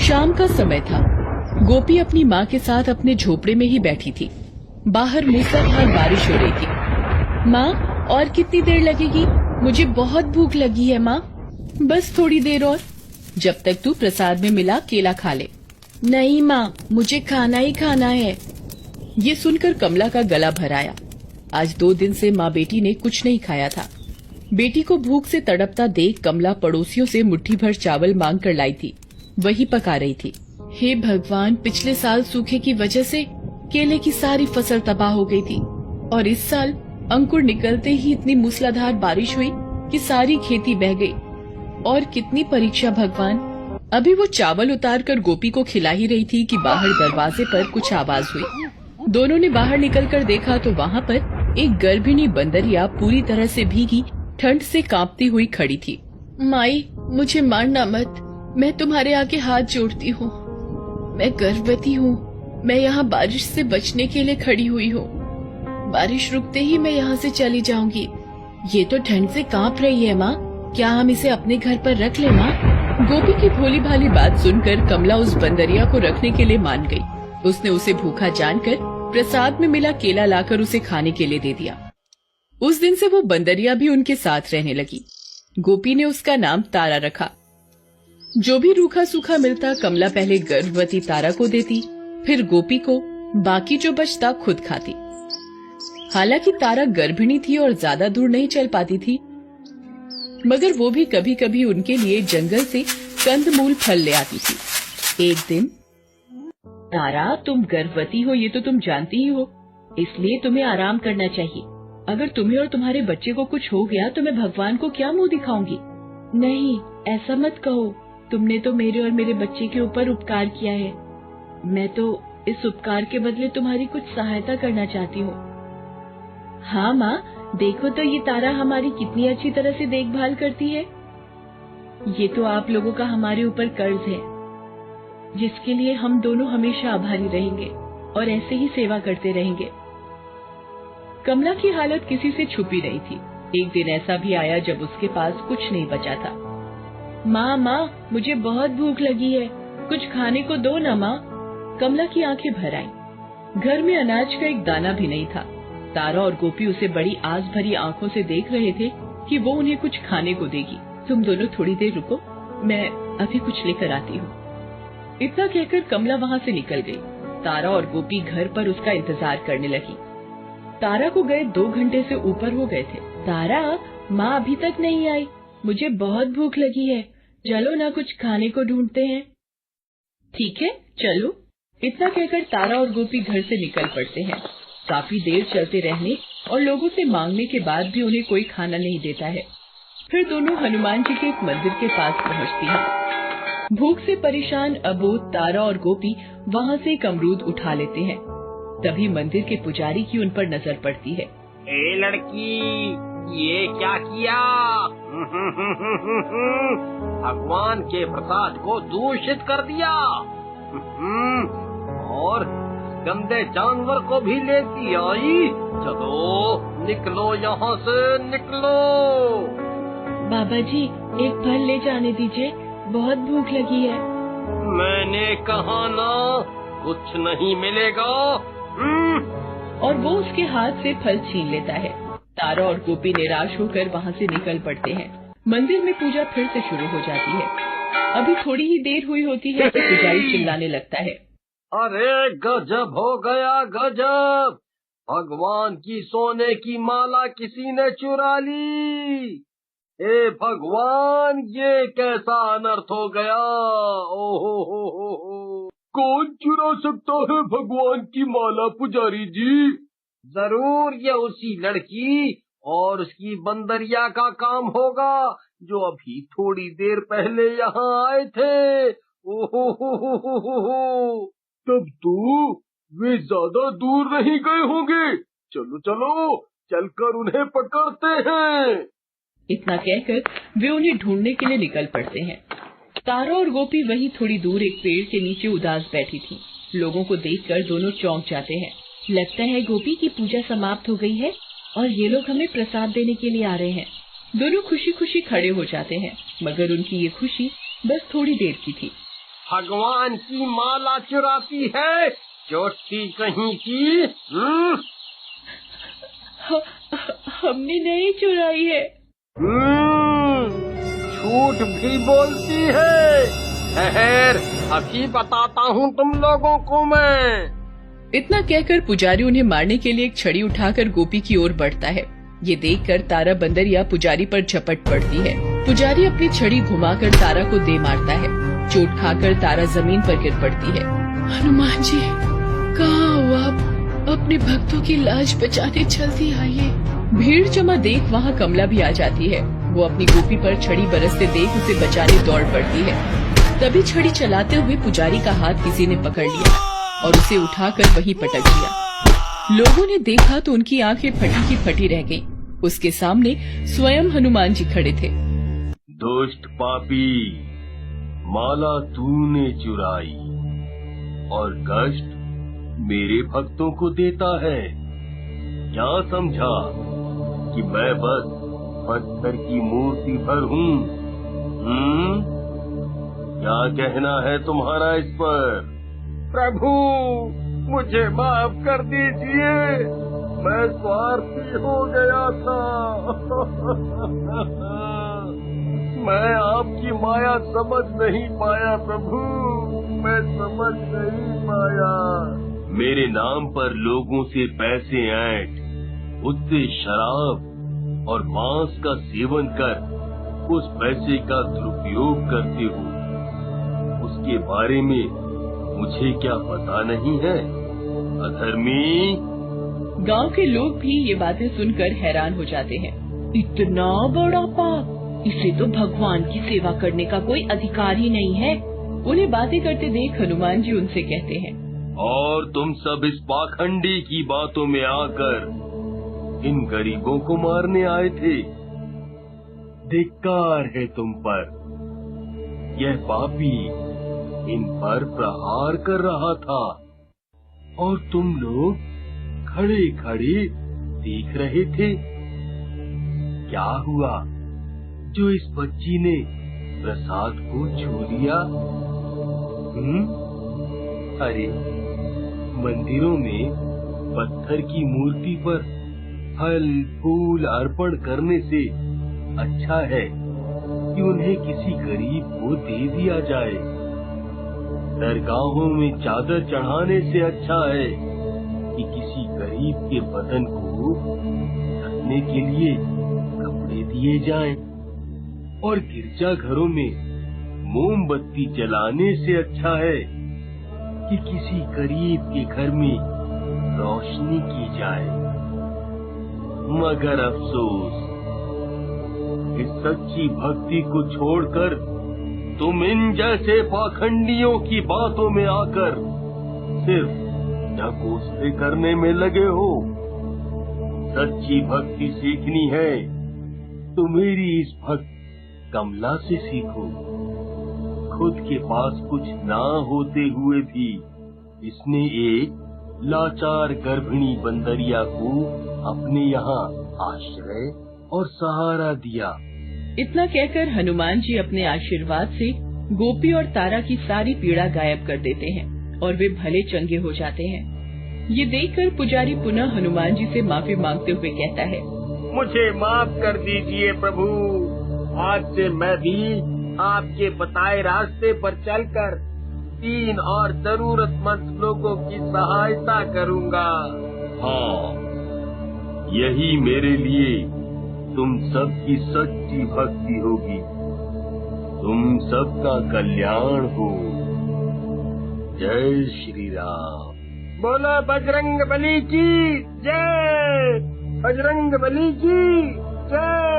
शाम का समय था। गोपी अपनी माँ के साथ अपने झोपड़े में ही बैठी थी। बाहर मूसलाधार बारिश हो रही थी। माँ, और कितनी देर लगेगी? मुझे बहुत भूख लगी है माँ। बस थोड़ी देर और, जब तक तू प्रसाद में मिला केला खा ले। नहीं माँ, मुझे खाना ही खाना है। ये सुनकर कमला का गला भर आया। आज 2 दिन से माँ बेटी ने कुछ नहीं खाया था। बेटी को भूख से तड़पता देख कमला पड़ोसियों से मुट्ठी भर चावल मांग कर लाई थी। वही पका रही थी। हे भगवान, पिछले साल सूखे की वजह से केले की सारी फसल तबाह हो गई थी और इस साल अंकुर निकलते ही इतनी मूसलाधार बारिश हुई कि सारी खेती बह गई। और कितनी परीक्षा भगवान। अभी वो चावल उतार कर गोपी को खिला ही रही थी कि बाहर दरवाजे पर कुछ आवाज हुई। दोनों ने बाहर निकलकर देखा तो वहाँ पर एक गर्भिणी बंदरिया पूरी तरह से भीगी, ठंड से कांपती हुई खड़ी थी। माई, मुझे मारना मत, मैं तुम्हारे आगे हाथ जोड़ती हूँ। मैं गर्भवती हूँ। मैं यहाँ बारिश से बचने के लिए खड़ी हुई हूँ। बारिश रुकते ही मैं यहाँ से चली जाऊंगी। ये तो ठंड से कांप रही है माँ, क्या हम इसे अपने घर पर रख ले माँ? गोपी की भोली भाली बात सुनकर कमला उस बंदरिया को रखने के लिए मान गई। उसने उसे भूखा जानकर प्रसाद में मिला केला लाकर उसे खाने के लिए दे दिया। उस दिन से वो बंदरिया भी उनके साथ रहने लगी। गोपी ने उसका नाम तारा रखा। जो भी रूखा सूखा मिलता कमला पहले गर्भवती तारा को देती, फिर गोपी को, बाकी जो बचता खुद खाती। हालांकि तारा गर्भिणी थी और ज्यादा दूर नहीं चल पाती थी, मगर वो भी कभी कभी उनके लिए जंगल से कंदमूल फल ले आती थी। एक दिन, तारा, तुम गर्भवती हो ये तो तुम जानती ही हो, इसलिए तुम्हें आराम करना चाहिए। अगर तुम्हें और तुम्हारे बच्चे को कुछ हो गया तो मैं भगवान को क्या मुंह दिखाऊंगी? नहीं, ऐसा मत कहो। तुमने तो मेरे और मेरे बच्चे के ऊपर उपकार किया है। मैं तो इस उपकार के बदले तुम्हारी कुछ सहायता करना चाहती हूँ। हाँ माँ, देखो तो ये तारा हमारी कितनी अच्छी तरह से देखभाल करती है। ये तो आप लोगों का हमारे ऊपर कर्ज है, जिसके लिए हम दोनों हमेशा आभारी रहेंगे और ऐसे ही सेवा करते रहेंगे। कमला की हालत किसी से छुपी नहीं थी। एक दिन ऐसा भी आया जब उसके पास कुछ नहीं बचा था। माँ, मुझे बहुत भूख लगी है, कुछ खाने को दो ना माँ। कमला की आंखें भर आईं। घर में अनाज का एक दाना भी नहीं था। तारा और गोपी उसे बड़ी आस भरी आंखों से देख रहे थे कि वो उन्हें कुछ खाने को देगी। तुम दोनों थोड़ी देर रुको, मैं अभी कुछ लेकर आती हूँ। इतना कहकर कमला वहाँ से निकल गई। तारा और गोपी घर पर उसका इंतजार करने लगी। तारा को गए 2 घंटे से ऊपर हो गए थे। तारा, माँ अभी तक नहीं आई, मुझे बहुत भूख लगी है, चलो ना कुछ खाने को ढूंढते हैं। ठीक है, चलो। इतना कहकर तारा और गोपी घर से निकल पड़ते हैं। काफी देर चलते रहने और लोगों से मांगने के बाद भी उन्हें कोई खाना नहीं देता है। फिर दोनों हनुमान जी के एक मंदिर के पास पहुँचती हैं। भूख से परेशान अबोध तारा और गोपी वहाँ से एक अमरूद उठा लेते हैं। तभी मंदिर के पुजारी की उन पर नजर पड़ती है। ए लड़की, ये क्या किया? भगवान के प्रसाद को दूषित कर दिया और गंदे जानवर को भी लेती आई। चलो निकलो यहाँ से, निकलो। बाबा जी, एक फल ले जाने दीजिए, बहुत भूख लगी है। मैंने कहा ना, कुछ नहीं मिलेगा। और वो उसके हाथ से फल छीन लेता है। तारा और गोपी निराश होकर वहाँ से निकल पड़ते हैं। मंदिर में पूजा फिर से शुरू हो जाती है। अभी थोड़ी ही देर हुई होती है तो पुजारी चिल्लाने लगता है। अरे गजब हो गया, गजब! भगवान की सोने की माला किसी ने चुरा ली। हे भगवान, ये कैसा अनर्थ हो गया? ओहो हो। कौन चुरा सकता है भगवान की माला पुजारी जी? जरूर ये उसी लड़की और उसकी बंदरिया का काम होगा जो अभी थोड़ी देर पहले यहाँ आए थे। ओहो हो। तब तो वे ज्यादा दूर नहीं गए होंगे। चलो चलो, चलकर उन्हें पकड़ते हैं। इतना कहकर वे उन्हें ढूंढने के लिए निकल पड़ते हैं। तारा और गोपी वहीं थोड़ी दूर एक पेड़ के नीचे उदास बैठी थी। लोगों को देखकर दोनों चौंक जाते हैं। लगता है गोपी की पूजा समाप्त हो गई है और ये लोग हमें प्रसाद देने के लिए आ रहे हैं। दोनों खुशी खुशी खड़े हो जाते हैं, मगर उनकी ये खुशी बस थोड़ी देर की थी। भगवान की माला चुराती है, चोटी कहीं की। हमने नहीं चुराई है। झूठ भी बोलती है। ठहर, अभी बताता हूँ तुम लोगों को मैं। इतना कहकर पुजारी उन्हें मारने के लिए एक छड़ी उठाकर गोपी की ओर बढ़ता है। ये देखकर तारा बंदरिया पुजारी पर झपट पड़ती है। पुजारी अपनी छड़ी घुमाकर तारा को दे मारता है। चोट खाकर तारा जमीन पर गिर पड़ती है। हनुमान जी, कहाँ हो आप? अपने भक्तों की लाज बचाने जल्दी आइए। भीड़ जमा देख वहाँ कमला भी आ जाती है। वो अपनी गोपी पर छड़ी बरसते देख उसे बचाने दौड़ पड़ती है। तभी छड़ी चलाते हुए पुजारी का हाथ किसी ने पकड़ लिया और उसे उठाकर वहीं पटक दिया। लोगों ने देखा तो उनकी आंखें फटी की फटी रह गईं। उसके सामने स्वयं हनुमान जी खड़े थे। दुष्ट पापी, माला तूने चुराई और कष्ट मेरे भक्तों को देता है। क्या समझा कि मैं बस पत्थर की मूर्ति भर हूँ? क्या कहना है तुम्हारा इस पर? प्रभु, मुझे माफ कर दीजिए, मैं स्वार्थी हो गया था। मैं आपकी माया समझ नहीं पाया प्रभु, मैं समझ नहीं पाया। मेरे नाम पर लोगों से पैसे ऐंठ, उससे शराब और मांस का सेवन कर उस पैसे का दुरुपयोग करते हो, उसके बारे में मुझे क्या पता नहीं है? अधर्मी। गांव के लोग भी ये बातें सुनकर हैरान हो जाते हैं। इतना बड़ा पाप, इसे तो भगवान की सेवा करने का कोई अधिकार ही नहीं है। उन्हें बातें करते देख हनुमान जी उनसे कहते हैं, और तुम सब इस पाखंडी की बातों में आकर इन गरीबों को मारने आए थे। धिक्कार है तुम पर। यह पापी इन पर प्रहार कर रहा था और तुम लोग खड़े खड़े देख रहे थे। क्या हुआ जो इस बच्ची ने प्रसाद को छू लिया? अरे, मंदिरों में पत्थर की मूर्ति पर फल फूल अर्पण करने से अच्छा है कि उन्हें किसी गरीब को दे दिया जाए। दरगाहों में चादर चढ़ाने से अच्छा है कि किसी गरीब के बदन को ढकने के लिए कपड़े दिए जाएं। और गिरजाघरों में मोमबत्ती जलाने से अच्छा है कि किसी गरीब के घर में रोशनी की जाए। मगर अफसोस, इस सच्ची भक्ति को छोड़कर तुम इन जैसे पाखंडियों की बातों में आकर सिर्फ ढकोसले करने में लगे हो। सच्ची भक्ति सीखनी है तो मेरी इस भक्त कमला से सीखो। खुद के पास कुछ ना होते हुए भी इसने एक लाचार गर्भिणी बंदरिया को अपने यहाँ आश्रय और सहारा दिया। इतना कहकर हनुमान जी अपने आशीर्वाद से गोपी और तारा की सारी पीड़ा गायब कर देते हैं और वे भले चंगे हो जाते हैं। ये देखकर पुजारी पुनः हनुमान जी से माफी मांगते हुए कहता है, मुझे माफ कर दीजिए प्रभु। आज से मैं भी आपके बताए रास्ते पर चलकर 3 और जरूरतमंद लोगों की सहायता करूंगा। हाँ, यही मेरे लिए तुम सबकी सच्ची भक्ति होगी। तुम सबका कल्याण हो। जय श्री राम। बोलो बजरंग बली की जय। बजरंग बली की जय।